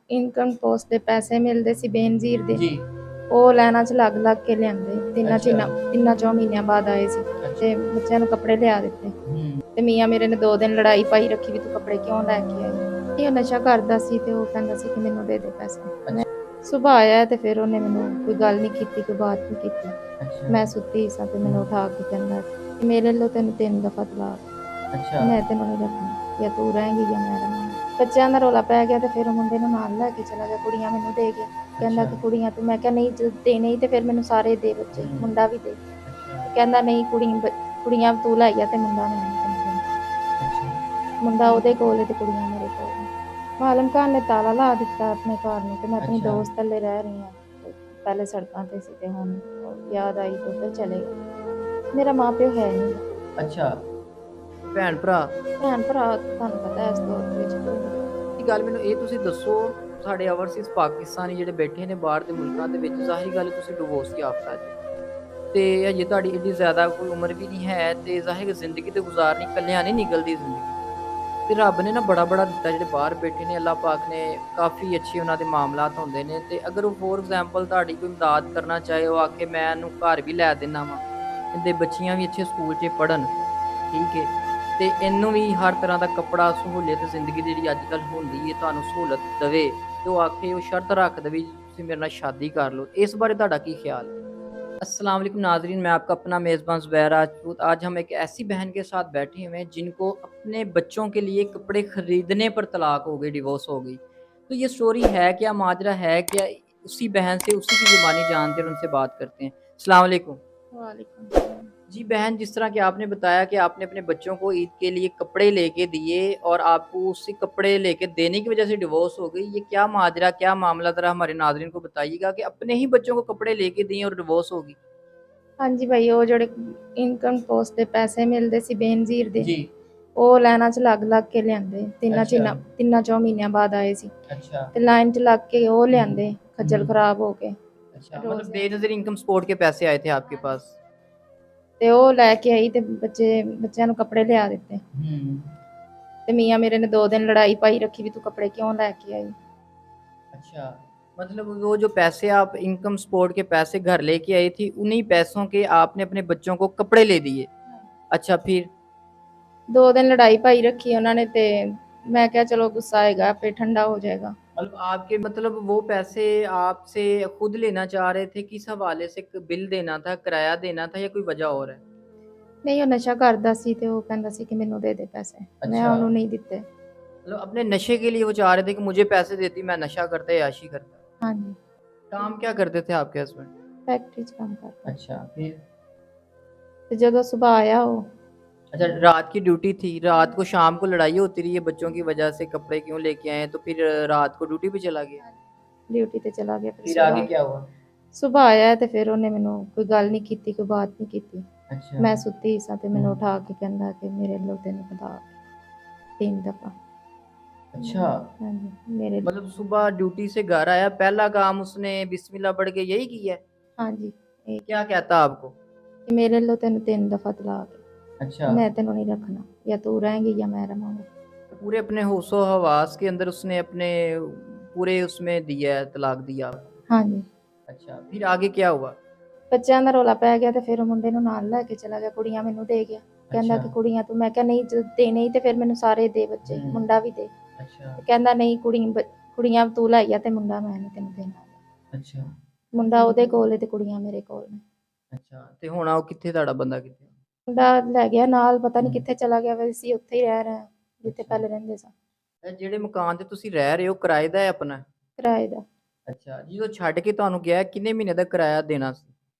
Income post ਦੇ ਪੈਸੇ ਮਿਲਦੇ ਸੀ ਬੇਨਜ਼ੀਰ ਦੇ, ਜੀ। ਉਹ ਲਾਈਨਾਂ 'ਚ ਲੱਗ ਕੇ ਲਿਆਂਦੇ। ਅੱਛਾ। ਤਿੰਨਾਂ ਚੌ ਮਹੀਨਿਆਂ ਬਾਅਦ ਆਏ ਸੀ ਅੱਛਾ। ਤੇ ਬੱਚਿਆਂ ਨੂੰ ਕੱਪੜੇ ਲਿਆ ਦਿੱਤੇ। ਹੂੰ। ਤੇ ਮੀਆਂ ਮੇਰੇ ਨੇ 2 ਦਿਨ ਲੜਾਈ ਪਾਈ ਰੱਖੀ ਵੀ ਤੂੰ ਕੱਪੜੇ ਕਿਉਂ ਲੈ ਕੇ ਆਈ। ਇਹ ਨਸ਼ਾ ਕਰਦਾ ਸੀ ਤੇ ਉਹ ਕਹਿੰਦਾ ਸੀ ਕਿ ਮੈਨੂੰ ਦੇ ਪੈਸੇ। ਅੱਛਾ। ਸੁਬਾਹ ਆਇਆ ਤੇ ਫਿਰ ਉਹਨੇ ਮੈਨੂੰ ਕੋਈ ਗੱਲ ਨਹੀਂ ਕੀਤੀ, ਕੋਈ ਬਾਤ ਨਹੀਂ ਕੀਤੀ। ਅੱਛਾ। ਮੈਂ ਸੁੱਤੀ ਸਾਂ ਤੇ ਮੈਨੂੰ ਉਠਾ ਕੇ ਕਹਿੰਦਾ ਕਿ ਮੇਰੇ ਵੱਲੋਂ ਤੈਨੂੰ 3 ਦਫਾ ਤਲਾਕ, ਅੱਛਾ। ਮੈਂ ਤੈਨੂੰ ਨਹੀਂ ਰੱਖਣਾ, ਜਾਂ ਤੂੰ ਰਹੇਂਗੀ ਜਾਂ ਮੈਂ ਰਵਾਂਗਾ। ਬੱਚਿਆਂ ਦਾ ਰੌਲਾ ਪੈ ਗਿਆ ਤੇ ਫਿਰ ਉਹ ਮੁੰਡੇ ਨੂੰ ਨਾਲ ਲੈ ਕੇ ਚਲਾ ਗਿਆ, ਕੁੜੀਆਂ ਮੈਨੂੰ ਦੇ ਗਿਆ। ਕਹਿੰਦਾ ਕਿ ਕੁੜੀਆਂ ਤੂੰ, ਮੈਂ ਕਿਹਾ ਨਹੀਂ ਦੇਣੇ ਹੀ ਤੇ ਫਿਰ ਮੈਨੂੰ ਸਾਰੇ ਦੇ ਬੱਚੇ, ਮੁੰਡਾ ਵੀ ਦੇ। ਕਹਿੰਦਾ ਨਹੀਂ ਕੁੜੀਆਂ ਤੂੰ ਲੈ ਗਿਆ ਤੇ ਮੁੰਡਾ ਮੈਂ ਨਹੀਂ ਤੈਨੂੰ ਦੇਣਾ। ਮੁੰਡਾ ਉਹਦੇ ਕੋਲ ਹੈ ਤੇ ਕੁੜੀਆਂ ਮੇਰੇ ਕੋਲ ਨੇ। ਮਾਲਮ ਖਾਨ ਨੇ ਤਾਲਾ ਲਾ ਦਿੱਤਾ ਆਪਣੇ ਘਰ ਨੂੰ ਤੇ ਮੈਂ ਆਪਣੀ ਦੋਸਤ ਥੱਲੇ ਰਹਿ ਰਹੀ ਹਾਂ। ਪਹਿਲੇ ਸੜਕਾਂ ਤੇ ਸੀ ਤੇ ਹੁਣ ਯਾਦ ਆਈ ਤੇ ਉੱਧਰ ਚਲੇ ਗਏ। ਮੇਰਾ ਮਾਂ ਪਿਓ ਹੈ ਨਹੀਂ। ਅੱਛਾ। ਭੈਣ ਭਰਾ ਤੁਹਾਨੂੰ ਪਤਾ ਇਸ ਦੌਰ ਦੇ ਵਿੱਚ ਕੋਈ ਨਹੀਂ। ਇਹ ਗੱਲ ਮੈਨੂੰ ਇਹ ਤੁਸੀਂ ਦੱਸੋ, ਸਾਡੇ ਓਵਰਸੀਜ਼ ਪਾਕਿਸਤਾਨੀ ਜਿਹੜੇ ਬੈਠੇ ਨੇ ਬਾਹਰ ਦੇ ਮੁਲਕਾਂ ਦੇ ਵਿੱਚ, ਜ਼ਾਹਿਰ ਗੱਲ ਤੁਸੀਂ ਡਿਵੋਰਸ ਯਾਫਤਾ ਜੀ ਤੇ ਹਜੇ ਤੁਹਾਡੀ ਏਡੀ ਜ਼ਿਆਦਾ ਕੋਈ ਉਮਰ ਵੀ ਨਹੀਂ ਹੈ ਤੇ ਜ਼ਾਹਿਰ ਜ਼ਿੰਦਗੀ ਤੇ ਗੁਜ਼ਾਰਨੀ ਇਕੱਲਿਆਂ ਨਹੀਂ ਨਿਕਲਦੀ ਜ਼ਿੰਦਗੀ। ਤੇ ਰੱਬ ਨੇ ਨਾ ਬੜਾ ਦਿੱਤਾ, ਜਿਹੜੇ ਬਾਹਰ ਬੈਠੇ ਨੇ ਅੱਲਾਹ ਪਾਕ ਨੇ ਕਾਫੀ ਅੱਛੇ ਉਹਨਾਂ ਦੇ ਮਾਮਲਾਤ ਹੁੰਦੇ ਨੇ। ਤੇ ਅਗਰ ਉਹ ਫੋਰ ਐਗਜ਼ਾਮਪਲ ਤੁਹਾਡੀ ਕੋਈ ਇਮਦਾਦ ਕਰਨਾ ਚਾਹੇ, ਉਹ ਆਖੇ ਮੈਂ ਇਹਨੂੰ ਘਰ ਵੀ ਲੈ ਦਿੰਦਾ ਵਾਂ, ਇਹਦੇ ਬੱਚੀਆਂ ਵੀ ਅੱਛੇ ਸਕੂਲ 'ਚ ਪੜ੍ਹਨ, ਠੀਕ ਹੈ, ਤੇ ਇਹਨੂੰ ਵੀ ਹਰ ਤਰ੍ਹਾਂ ਦਾ ਕੱਪੜਾ, ਸਹੂਲੀਅਤ ਜ਼ਿੰਦਗੀ ਦੀ ਜਿਹੜੀ ਅੱਜ ਕੱਲ੍ਹ ਹੁੰਦੀ ਹੈ ਤੁਹਾਨੂੰ ਸਹੂਲਤ ਦੇਵੇ, ਤੇ ਉਹ ਆਖੇ, ਉਹ ਸ਼ਰਤ ਰੱਖ ਦੇਵੇ ਤੁਸੀਂ ਮੇਰੇ ਨਾਲ ਸ਼ਾਦੀ ਕਰ ਲਓ, ਇਸ ਬਾਰੇ ਤੁਹਾਡਾ ਕੀ ख्याल है? अस्सलाम वालेकुम नाजरीन, मैं आपका अपना मेज़बान ज़ुबैर राजपूत। आज हम एक ऐसी बहन के साथ बैठे हुए हैं जिनको अपने बच्चों के लिए कपड़े खरीदने पर तलाक हो गई, डिवोर्स हो गई। तो ये स्टोरी है क्या, माजरा है क्या? उसी बहन से उसी की ज़ुबानी जानते हैं और उनसे बात करते हैं। अस्सलाम वालेकुम। वालेकुम सलाम। जी बहन, जिस तरह कि आपने बताया कि आपने अपने बच्चों को ईद के लिए कपड़े लेके दिए और आपको उसी कपड़े लेके देने की वजह से डिवोर्स हो गई, ये क्या माजरा, क्या मामला, ज़रा हमारे नाज़रीन को बताइएगा कि अपने ही बच्चों को कपड़े लेके दिए और डिवोर्स हो गई। ਹਾਂਜੀ ਭਾਈ, ਉਹ ਜਿਹੜੇ ਇਨਕਮ ਪੋਸਟ ਦੇ ਪੈਸੇ ਮਿਲਦੇ ਸੀ ਬੇਨਜ਼ੀਰ ਦੇ, ਜੀ। ਉਹ ਲਾਈਨਾਂ 'ਚ ਲੱਗ ਕੇ ਲਿਆਂਦੇ। ਤਿੰਨਾਂ ਚੌ ਮਹੀਨਿਆਂ ਬਾਅਦ ਆਏ ਸੀ ਤੇ ਲਾਈਨ 'ਚ ਲੱਗ ਕੇ ਉਹ ਲਿਆਂਦੇ, ਖੱਜਲ ਖਰਾਬ ਹੋ ਕੇ। अच्छा, मतलब बेनज़ीर इनकम सपोर्ट के पैसे आए थे आपके पास। ਤੇ ਉਹ ਲੈ ਕੇ ਆਈ ਤੇ ਬੱਚਿਆਂ ਨੂੰ ਕੱਪੜੇ ਲਿਆ ਦਿੱਤੇ। ਤੇ ਮੀਆਂ ਮੇਰੇ ਨੇ 2 ਦਿਨ ਲੜਾਈ ਪਾਈ ਰੱਖੀ ਵੀ ਤੂੰ ਕੱਪੜੇ ਕਿਉਂ ਲੈ ਕੇ ਆਈ। अच्छा, मतलब वो जो पैसे आप इनकम सपोर्ट के पैसे घर लेके आई थी, उन्हीं पैसों के आपने अपने बच्चों को कपड़े ले दिए। अच्छा, फिर? 2 ਦਿਨ लड़ाई पाई रखी उन्होंने ते मैं क्या चलो गुस्सा आएगा फिर ठंडा हो जाएगा। मतलब आपके, मतलब वो पैसे आपसे खुद लेना चाह रहे थे, किस हवाले से? बिल देना था, किराया देना था, या कोई वजह और है? नहीं वो नशा करता सी ते वो कहंदा सी कि मैनू दे दे पैसे। मैं अच्छा। उन्होंने नहीं दिते। मतलब अपने नशे के लिए वो चाह रहे थे कि मुझे पैसे देती, मैं नशा करता, याशी करता। हाँ जी। काम क्या करते थे आपके हस्बैंड? फैक्ट्री च काम करता। अच्छा, फिर? ते जदों सुबह आया वो। अच्छा, रात की ड्यूटी थी, रात को शाम को लड़ाई होती रही है बच्चों की वजह से, कपड़े क्यों लेके आए, तो फिर रात को ड्यूटी पे चला गया। ड्यूटी ते चला गया। फिर आगे क्या हुआ? सुबह आया ते फिर उन्हें मैनू कोई गल नहीं कीती, कोई बात नहीं कीती। अच्छा। मैं सुत्ती सां ते मैनू उठा के कहंदा कि मेरे लो तेन पता 3 दफा। अच्छा, हाँ जी, मेरे मतलब सुबह ड्यूटी से घर आया, पहला काम उसने बिस्मिल्लाह पढ़ के यही किया है? हाँ जी। क्या कहता आपको? कि मेरे लो तेन 3 दफा तलाक है। अच्छा। मैं तेनू नहीं रखना, या तू रहेंगी या मैं रवांगा। पूरे अपने होशो हवास के अंदर उसने अपने पूरे उसमें दिया है, तलाक दिया आपको? हाँ जी। अच्छा, फिर आगे क्या हुआ? ਬੱਚਿਆਂ ਦਾ ਰੌਲਾ ਪੈ ਗਿਆ ਤੇ ਫਿਰ ਉਹ ਮੁੰਡੇ ਨੂੰ ਨਾਲ ਲੈ ਕੇ ਚਲਾ ਗਿਆ, ਕੁੜੀਆਂ ਮੈਨੂੰ ਦੇ ਗਿਆ। ਕਹਿੰਦਾ ਕਿ ਕੁੜੀਆਂ ਤੂੰ, ਮੈਂ ਕਿਹਾ ਨਹੀਂ ਦੇਣੇ ਹੀ ਤੇ ਫਿਰ ਮੈਨੂੰ ਸਾਰੇ ਦੇ ਬੱਚੇ, ਮੁੰਡਾ ਵੀ ਦੇ। ਅੱਛਾ। ਕਹਿੰਦਾ ਨਹੀਂ ਕੁੜੀਆਂ ਤੂੰ ਲੈ ਗਿਆ ਤੇ ਮੁੰਡਾ ਮੈਂ ਨਹੀਂ ਤੈਨੂੰ ਦੇਣਾ। ਅੱਛਾ। ਮੁੰਡਾ ਉਹਦੇ ਕੋਲ ਹੈ ਤੇ ਕੁੜੀਆਂ ਮੇਰੇ ਕੋਲ ਨੇ। ਅੱਛਾ, ਤੇ ਹੁਣ ਉਹ ਕਿੱਥੇ, ਤੁਹਾਡਾ ਬੰਦਾ ਕਿੱਥੇ? ਮੁੰਡਾ ਲੈ ਗਿਆ ਨਾਲ, ਪਤਾ ਨਹੀਂ ਕਿੱਥੇ ਚਲਾ ਗਿਆ, ਵੈਸੇ ਅਸੀਂ ਉੱਥੇ ਹੀ ਰਹਿ ਰਹੇ ਹਾਂ ਜਿੱਥੇ ਪਹਿਲੇ ਰਹਿੰਦੇ ਸਾਂ। ਇਹ ਜਿਹੜੇ ਮਕਾਨ ਤੇ ਤੁਸੀਂ ਰਹਿ ਰਹੇ ਹੋ, ਕਿਰਾਏ ਦਾ ਹੈ ਆਪਣਾ? ਕਿਰਾਏ ਦਾ। ਅੱਛਾ, ਜਦੋਂ ਛੱਡ ਕੇ ਤੁਹਾਨੂੰ ਗਿਆ, ਕਿੰਨੇ ਮਹੀਨੇ ਦਾ ਕਿਰਾਇਆ ਦੇਣਾ ਸੀ?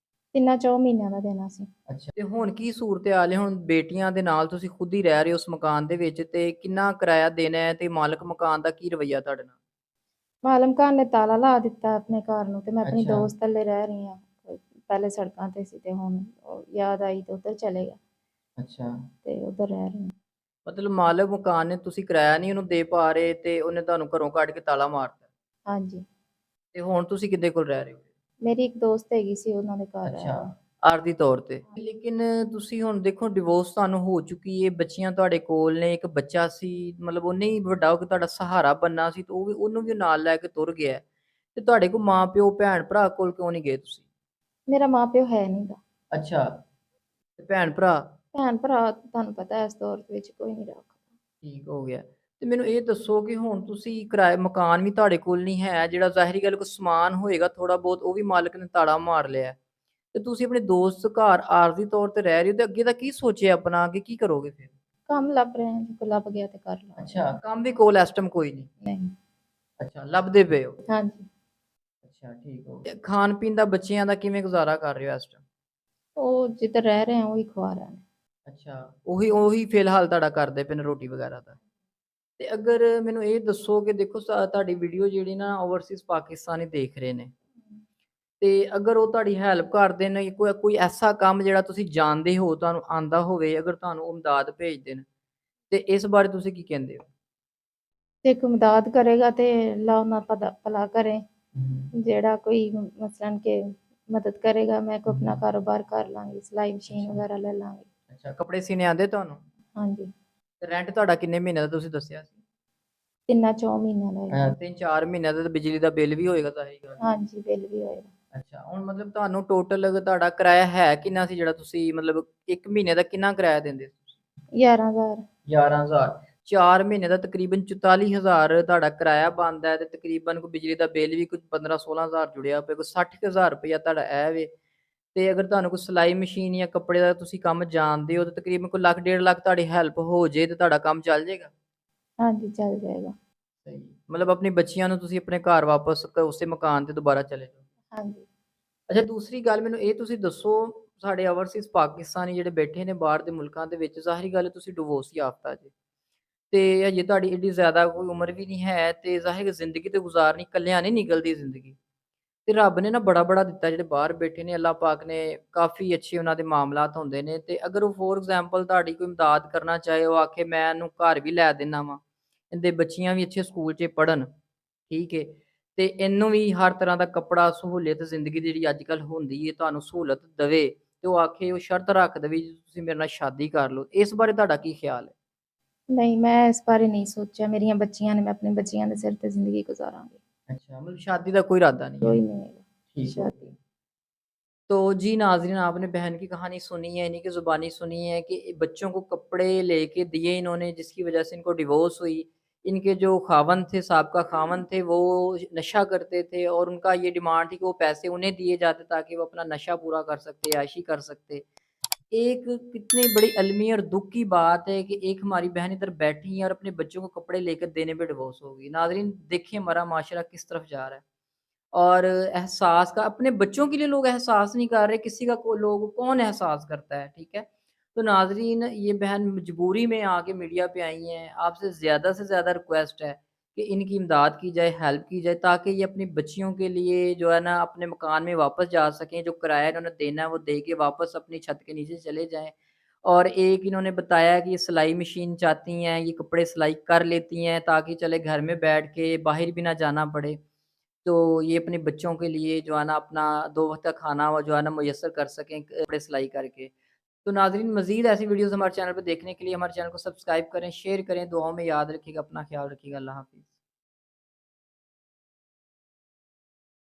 3-4 ਮਹੀਨਿਆਂ ਦਾ ਦੇਣਾ ਸੀ। ਅੱਛਾ, ਤੇ ਹੁਣ ਕੀ ਸੂਰਤ-ਹਾਲ ਹੈ? ਹੁਣ ਬੇਟੀਆਂ ਦੇ ਨਾਲ ਤੁਸੀਂ ਖੁਦ ਹੀ ਰਹਿ ਰਹੇ ਹੋ ਉਸ ਮਕਾਨ ਦੇ ਵਿੱਚ, ਤੇ ਕਿੰਨਾ ਕਿਰਾਇਆ ਦੇਣਾ ਹੈ, ਤੇ ਮਾਲਕ ਮਕਾਨ ਦਾ ਕੀ ਰਵੱਈਆ ਤੁਹਾਡੇ ਨਾਲ? ਮਾਲਮ ਖਾਨ ਨੇ ਤਾਲਾ ਲਾ ਦਿੱਤਾ ਆਪਣੇ ਘਰ ਨੂੰ ਤੇ ਮੈਂ ਆਪਣੀ ਦੋਸਤ ਥੱਲੇ ਰਹਿ ਰਹੀ ਹਾਂ। ਪਹਿਲੇ ਸੜਕਾਂ ਤੇ ਸੀ ਤੇ ਹੁਣ ਯਾਦ ਆਈ ਤੇ ਉੱਧਰ ਚਲੇ ਗਿਆ। ਅੱਛਾ, ਤੇ ਉੱਧਰ ਰਹਿ ਰਹੀ ਹਾਂ। ਮਤਲਬ ਮਾਲਕ ਮਕਾਨ ਨੇ, ਤੁਸੀਂ ਕਿਰਾਇਆ ਨਹੀਂ ਉਹਨੂੰ ਦੇ ਪਾ ਰਹੇ ਤੇ ਉਹਨੇ ਤੁਹਾਨੂੰ ਘਰੋਂ ਕੱਢ ਕੇ ਤਾਲਾ ਮਾਰਤਾ। ਹਾਂਜੀ। ਤੇ ਹੁਣ ਤੁਸੀਂ ਕਿਹਦੇ ਕੋਲ ਰਹਿ ਰਹੇ ਹੋ? ਮੇਰੀ ਇੱਕ ਦੋਸਤ ਹੈਗੀ ਸੀ, ਉਹਨਾਂ ਦੇ ਘਰ ਰਹਿ ਅੱਛਾ, ਰਹੀ ਹਾਂ। ਆਰਜ਼ੀ ਤੌਰ ਤੇ। ਲੇਕਿਨ ਤੁਸੀਂ ਹੁਣ ਦੇਖੋ ਡਿਵੋਰਸ ਤੁਹਾਨੂੰ ਹੋ ਚੁੱਕੀ ਏ, ਬੱਚੀਆਂ ਤੁਹਾਡੇ ਕੋਲ ਨੇ, ਇੱਕ ਬੱਚਾ ਸੀ ਮਤਲਬ ਉਹਨੇ ਹੀ ਵੱਡਾ ਹੋ ਕੇ ਤੁਹਾਡਾ ਸਹਾਰਾ ਬਣਨਾ ਸੀ ਤੇ ਉਹ ਵੀ ਉਹਨੂੰ ਵੀ ਨਾਲ ਲੈ ਕੇ ਤੁਰ ਗਿਆ ਹੈ। ਤੇ ਤੁਹਾਡੇ ਕੋਲ ਮਾਂ-ਪਿਓ, ਭੈਣ-ਭਰਾ ਕੋਲ ਕਿਉਂ ਨਹੀਂ ਗਏ ਤੁਸੀਂ? ਮੇਰਾ ਮਾਂ-ਪਿਓ ਹੈ ਨੀ ਗਾ। ਅੱਛਾ, ਤੇ ਭੈਣ-ਭਰਾ? ਭੈਣ-ਭਰਾ ਤੁਹਾਨੂੰ ਪਤਾ ਇਸ ਦੌਰ ਦੇ ਵਿੱਚ ਕੋਈ ਨਹੀਂ ਰੱਖਦਾ। ਠੀਕ ਹੋ ਗਿਆ। ਤੇ ਮੈਨੂੰ ਇਹ ਦੱਸੋ ਕਿ ਹੁਣ ਤੁਸੀਂ ਕਿਰਾਏ ਮਕਾਨ ਵੀ ਤੁਹਾਡੇ ਕੋਲ ਨਹੀਂ ਹੈ, ਜਿਹੜਾ ਜ਼ਾਹਿਰੀ ਗੱਲ ਕੋਈ ਸਮਾਨ ਹੋਏਗਾ ਥੋੜਾ ਬਹੁਤ ਉਹ ਵੀ ਮਾਲਕ ਨੇ ਤਾਲਾ ਮਾਰ ਲਿਆ ਹੈ। ਤੇ ਤੁਸੀਂ ਆਪਣੇ ਦੋਸਤ ਘਰ ਆਰਜ਼ੀ ਤੌਰ ਤੇ ਰਹਿ ਰਹੇ ਹੋ ਤੇ ਅੱਗੇ ਦਾ ਕੀ ਸੋਚਿਆ ਆਪਣਾ, ਅੱਗੇ ਕੀ ਕਰੋਗੇ ਫਿਰ? ਕੰਮ ਲੱਭ ਰਹੇ ਹਾਂ, ਜੇ ਕੋਈ ਲੱਭ ਗਿਆ ਤੇ ਕਰ ਲਾਂਗੇ। ਅੱਛਾ, ਕੰਮ ਵੀ ਕੋਲ ਇਸ ਟਾਈਮ ਕੋਈ ਨਹੀਂ? ਨਹੀਂ। ਅੱਛਾ, ਲੱਭਦੇ ਪਏ ਹੋ? ਹਾਂਜੀ। ਅੱਛਾ, ਠੀਕ ਹੋ ਗਿਆ। ਤੇ ਖਾਣ-ਪੀਣ ਦਾ ਬੱਚਿਆਂ ਦਾ ਕਿਵੇਂ ਗੁਜ਼ਾਰਾ ਕਰ ਰਹੇ ਹੋ ਇਸ ਟਾਈਮ? ਉਹ ਜਿੱਧਰ ਰਹਿ ਰਹੇ ਆ ਉਹੀ ਖਵਾ ਰਹੇ ਨੇ। ਅੱਛਾ, ਉਹੀ ਫਿਲਹਾਲ ਤੁਹਾਡਾ ਕਰਦੇ ਪਏ ਨੇ ਰੋਟੀ ਵਗੈਰਾ ਦਾ। ਤੇ ਅਗਰ ਮੈਨੂੰ ਇਹ ਦੱਸੋ ਕਿ ਦੇਖੋ ਤੁਹਾਡੀ ਵੀਡੀਓ ਜਿਹੜੀ ਨਾ ਓਵਰਸੀਜ਼ ਪਾਕਿਸਤਾਨੀ ਦੇਖ ਰਹੇ ਨੇ, ਤੇ ਅਗਰ ਉਹ ਤੁਹਾਡੀ ਹੈਲਪ ਕਰਦੇ ਨੇ, ਕੋਈ ਕੋਈ ਐਸਾ ਕੰਮ ਜਿਹੜਾ ਤੁਸੀਂ ਜਾਣਦੇ ਹੋ, ਤੁਹਾਨੂੰ ਆਂਦਾ ਹੋਵੇ, ਅਗਰ ਤੁਹਾਨੂੰ ਇਮਦਾਦ ਭੇਜ ਦੇਣ, ਤੇ ਇਸ ਬਾਰੇ ਤੁਸੀਂ ਕੀ ਕਹਿੰਦੇ ਹੋ? ਤੇ ਇੱਕ ਮਦਦ ਕਰੇਗਾ ਤੇ ਅੱਲਾ ਉਹਨਾਂ ਦਾ ਭਲਾ ਕਰੇ। ਹੂੰ। ਜਿਹੜਾ ਕੋਈ ਮਸਲਨ ਕਿ ਮਦਦ ਕਰੇਗਾ, ਮੈਂ ਕੋਈ ਆਪਣਾ ਕਾਰੋਬਾਰ ਕਰ ਲਾਂਗੀ, ਸਿਲਾਈ ਮਸ਼ੀਨ ਅੱਛਾ, ਵਗੈਰਾ ਲੈ ਲਾਂਗੀ। ਅੱਛਾ ਕੱਪੜੇ ਸੀਨੇ ਆਂਦੇ ਤੁਹਾਨੂੰ? ਹਾਂਜੀ। ਤੇ ਰੈਂਟ ਤੁਹਾਡਾ ਕਿੰਨੇ ਮਹੀਨੇ ਦਾ ਤੁਸੀਂ ਦੱਸਿਆ ਸੀ? 3-4 ਮਹੀਨਿਆਂ ਦਾ ਹੈਗਾ। 3-4 ਮਹੀਨਿਆਂ ਦਾ ਤੇ ਬਿਜਲੀ ਦਾ ਬਿੱਲ ਵੀ ਹੋਏਗਾ ਜ਼ਾਹਿਰ ਗੱਲ ਹੈ। ਹਾਂਜੀ, ਬਿੱਲ ਵੀ ਹੋਏਗਾ। ਅੱਛਾ, ਹੁਣ ਮਤਲਬ ਤੁਹਾਨੂੰ ਟੋਟਲ ਤੁਹਾਡਾ ਕਿਰਾਇਆ ਹੈ ਕਿੰਨਾ ਸੀ ਜਿਹੜਾ ਤੁਸੀਂ ਮਤਲਬ 1 ਮਹੀਨੇ ਦਾ ਕਿੰਨਾ ਕਿਰਾਇਆ ਦਿੰਦੇ ਸੀ? 11,000। 11,000 4 ਮਹੀਨੇ ਦਾ ਤਕਰੀਬਨ 44,000 ਤੁਹਾਡਾ ਕਿਰਾਇਆ ਬਣਦਾ ਹੈ ਤੇ ਤਕਰੀਬਨ ਕੋਈ ਬਿਜਲੀ ਦਾ ਬਿੱਲ ਵੀ ਕੁਝ 15-16,000 ਜੁੜਿਆ ਪਿਆ, ਕੋਈ 60,000 ਰੁਪਇਆ ਤੁਹਾਡਾ ਇਹ ਵੇ। ਤੇ ਅਗਰ ਤੁਹਾਨੂੰ ਕੋਈ ਸਿਲਾਈ ਮਸ਼ੀਨ ਜਾਂ ਕੱਪੜੇ ਦਾ ਤੁਸੀਂ ਕੰਮ ਜਾਣਦੇ ਹੋ ਤੇ ਤਕਰੀਬਨ ਕੋਈ ਲੱਖ 1.5 ਲੱਖ ਤੁਹਾਡੀ ਹੈਲਪ ਹੋ ਜੇ ਤੇ ਤੁਹਾਡਾ ਕੰਮ ਚੱਲ ਜਾਏਗਾ? ਹਾਂਜੀ, ਚੱਲ ਜਾਏਗਾ। ਸਹੀ। ਮਤਲਬ ਆਪਣੀ ਬੱਚੀਆਂ ਨੂੰ ਤੁਸੀਂ ਆਪਣੇ ਘਰ ਵਾਪਸ ਉਸੇ ਮਕਾਨ ਤੇ ਦੁਬਾਰਾ ਚਲੇ ਜਾਓ। ਹਾਂਜੀ। ਅੱਛਾ, ਦੂਸਰੀ ਗੱਲ ਮੈਨੂੰ ਇਹ ਤੁਸੀਂ ਦੱਸੋ, ਸਾਡੇ ਓਵਰਸੀਜ਼ ਪਾਕਿਸਤਾਨੀ ਜਿਹੜੇ ਬੈਠੇ ਨੇ ਬਾਹਰ ਦੇ ਮੁਲਕਾਂ ਦੇ ਵਿੱਚ, ਜ਼ਾਹਿਰ ਗੱਲ ਹੈ ਤੁਸੀਂ ਡਿਵੋਰਸ ਯਾਫਤਾ ਜੇ। ਤੇ ਹਜੇ ਤੁਹਾਡੀ ਏਡੀ ਜ਼ਿਆਦਾ ਕੋਈ ਉਮਰ ਵੀ ਨਹੀਂ ਹੈ ਤੇ ਜ਼ਾਹਿਰ ਜ਼ਿੰਦਗੀ ਤੇ ਗੁਜ਼ਾਰਨੀ, ਇਕੱਲਿਆਂ ਨਹੀਂ ਨਿਕਲਦੀ ਜ਼ਿੰਦਗੀ। ਤੇ ਰੱਬ ਨੇ ਨਾ ਬੜਾ-ਬੜਾ ਦਿੱਤਾ, ਜਿਹੜੇ ਬਾਹਰ ਬੈਠੇ ਨੇ ਅੱਲਾਹ ਪਾਕ ਨੇ ਕਾफ़ੀ ਅੱਛੇ ਉਹਨਾਂ ਦੇ ਮਾਮਲਾਤ ਹੁੰਦੇ ਨੇ ਤੇ ਅਗਰ ਉਹ ਫੋਰ ਐਗਜ਼ਾਮਪਲ ਤੁਹਾਡੀ ਕੋਈ ਇਮਦਾਦ ਕਰਨਾ ਚਾਹੇ, ਉਹ ਆਖੇ ਮੈਂ ਇਹਨੂੰ ਘਰ ਵੀ ਲੈ ਦਿੰਦਾ ਵਾਂ, ਇਹਦੇ ਬੱਚੀਆਂ ਵੀ ਅੱਛੇ ਸਕੂਲ 'ਚ ਪੜ੍ਹਨ, ਠੀਕ ਏ, ਤੇ ਇਹਨੂੰ ਵੀ ਹਰ ਤਰ੍ਹਾਂ ਦਾ ਕੱਪੜਾ, ਸਹੂਲੀਅਤ ਜ਼ਿੰਦਗੀ ਦੀ ਜਿਹੜੀ ਅੱਜ-ਕੱਲ੍ਹ ਹੁੰਦੀ ਏ ਤੁਹਾਨੂੰ ਸਹੂਲਤ ਦਵੇ ਤੇ ਉਹ ਆਖੇ, ਉਹ ਸ਼ਰਤ ਰੱਖ ਦੇਵੇ ਜੀ ਤੁਸੀਂ ਮੇਰੇ ਨਾਲ ਸ਼ਾਦੀ ਕਰ ਲਓ, ਇਸ ਬਾਰੇ ਤੁਹਾਡਾ ਕੀ ਖਿਆਲ ਹੈ? ਨਹੀਂ, ਮੈਂ ਇਸ ਬਾਰੇ ਨਹੀਂ ਸੋਚਿਆ। ਮੇਰੀਆਂ ਬੱਚੀਆਂ ਨੇ, ਮੈਂ ਆਪਣੇ ਬੱਚਿਆਂ ਦੇ ਸਿਰ ਤੇ ਜ਼ਿੰਦਗੀ ਗੁਜ਼ਾਰਾਂਗੀ। अच्छा, मतलब शादी का कोई इरादा नहीं है। कोई नहीं है ठीक हो गया। शादी। तो जी नाज़रीन, आपने बहन की कहानी सुनी है, इन्हीं की ज़ुबानी सुनी है कि बच्चों को कपड़े लेके दिए इन्होंने, जिसकी वज़ह से इनको डिवोर्स हुई। इनके जो ख़ावंद थे, साबका ख़ावंद थे, वो नशा करते थे और उनका ये डिमांड थी कि वो पैसे उन्हें दिए जाते ताकि वो अपना नशा पूरा कर सकते, ऐशी कर सकते। एक कितनी बड़ी अलमी और दुःख की बात है कि एक हमारी बहन इधर बैठी है और अपने बच्चों को कपड़े लेकर देने पे डिवोर्स हो गई। नाज़रीन देखिए हमारा माशरा किस तरफ जा रहा है। और एहसास का अपने बच्चों के लिए लोग एहसास नहीं कर रहे, किसी का लोग कौन एहसास करता है, ठीक है? तो नाज़रीन ये बहन मजबूरी में आके मीडिया पे आई हैं, आपसे से ज़्यादा रिक्वेस्ट है कि इनकी इमदाद की जाए, हेल्प की जाए ताकि ये अपनी बच्चियों के लिए जो है ना अपने मकान में वापस जा सकें, जो किराया इन्होंने देना है वो दे के वापस अपनी छत के नीचे चले जाएँ। और एक इन्होंने बताया कि ये सिलाई मशीन चाहती हैं, ये कपड़े सिलाई कर लेती हैं ताकि चले घर में बैठ के बाहर भी ना जाना पड़े। तो ये अपने बच्चों के लिए जो है ना अपना 2 वक़्त का खाना वो जो है ना मुयस्सर कर सकें कपड़े सिलाई करके। तो नाज़रीन मज़ीद ऐसी वीडियोज़ हमारे चैनल पे देखने के लिए हमारे चैनल को सब्सक्राइब करें, शेयर करें, दुआओं में याद रखिएगा, अपना ख़्याल रखिएगा। अल्लाह हाफ़िज़।